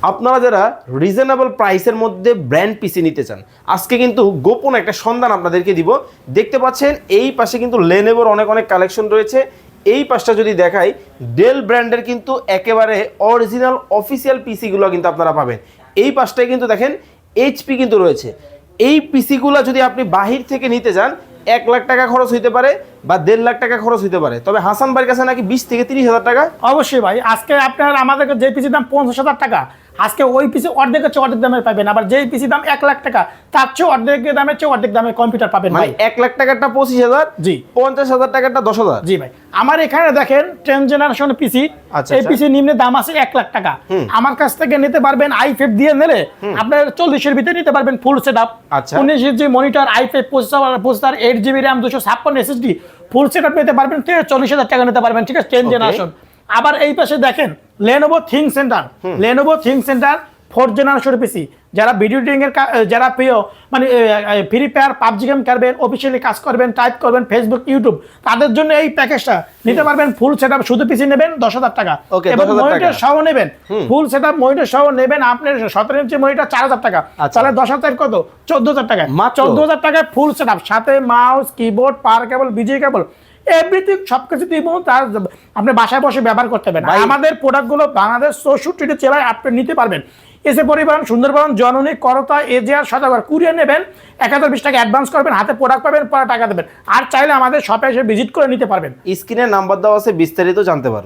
আপনারা যারা রিজনেবল প্রাইসের মধ্যে ব্র্যান্ড পিসি নিতে চান, আজকে কিন্তু গোপন একটা সন্ধান আপনাদেরকে দিব। দেখতে পাচ্ছেন এই পাশে কিন্তু লেনোভোর অনেক অনেক কালেকশন রয়েছে। এই পাশটা যদি দেখাই, ডেল ব্র্যান্ডের কিন্তু একেবারে অরিজিনাল অফিসিয়াল পিসিগুলো কিন্তু আপনারা পাবেন। এই পাশটায় কিন্তু দেখেন এইচপি কিন্তু রয়েছে। এই পিসিগুলো যদি আপনি বাহির থেকে নিতে যান 1 লাখ টাকা খরচ হইতে পারে বা 1.5 লাখ টাকা খরচ হইতে পারে। তবে হাসান ভাইয়ের কাছে নাকি 20 থেকে 30 হাজার টাকা। অবশ্যই ভাই, আজকে আপনার আমাদেরকে যে পিসির দাম 50,000 টাকা, আজকে ওই পিসি অর্ধেকের চেয়ে অর্ধেক দামে পাবেন। আবার যেই পিসির দাম 1 লাখ টাকা, তার চেয়ে অর্ধেকের দামের চেয়ে অর্ধেক দামে কম্পিউটার পাবেন ভাই। 1 লাখ টাকারটা 25,000, জি 50,000 টাকারটা 10,000। জি ভাই, আমার এখানে দেখেন 10 জেনারেশন পিসি, আচ্ছা, এই পিসি নিম্নে দাম আছে 1 লাখ টাকা। আমার কাছ থেকে নিতে পারবেন i5 দিয়ে নিলে আপনার 40 এর ভিতরে নিতে পারবেন ফুল সেটআপ। আচ্ছা। 19 inch monitor, i5 processor, 8GB RAM, 256 SSD full setup নিতে পারবেন 40,000 টাকা নিতে পারবেন, ঠিক আছে, 10 জেনারেশন। আবার এই পাশে দেখেন লেনোভো থিং সেন্টার 4 জেনারেশন পিসি, যারা ভিডিও এডিটিং এর যারা প্রিয়, মানে ফ্রি ফায়ার পাবজি গেম খেলবেন, অফিসিয়ালি কাজ করবেন, টাইপ করবেন ফেসবুক ইউটিউব, তাদের জন্য এই প্যাকেজটা নিতে পারবেন। ফুল সেটআপ শুধু পিসি নেবেন 10,000 টাকা, ওকে, এবং 10,000 মনিটর টাকা সহ নেবেন, ফুল সেটআপ মনিটর সহ নেবেন আপনার 17 ইঞ্চি মনিটর 4,000 টাকা। তাহলে 10,000 কত, 14,000 টাকা। 14,000 টাকায় ফুল সেটআপ, সাথে মাউস, কিবোর্ড, পাওয়ার কেবল, বিজিএ কেবল, এভরিথিং সবকিছু দিব। তার আপনি বাসায় বসে ব্যবহার করতে পারবেন। আমাদের প্রোডাক্টগুলো বাংলাদেশ 64টি জেলায় আপনি নিতে পারবেন। এসে পরিবহন, সুন্দরবন, জননী, করতা, এজিআর, সদাগর কুরিয়ার নেবেন, 1020 টাকা অ্যাডভান্স করবেন, হাতে প্রোডাক্ট পাবেন, পরে টাকা দেবেন। আর চাইলে আমাদের শপে এসে ভিজিট করে নিতে পারবেন। স্ক্রিনে নাম্বার দেওয়া আছে, বিস্তারিত জানতে পারবেন।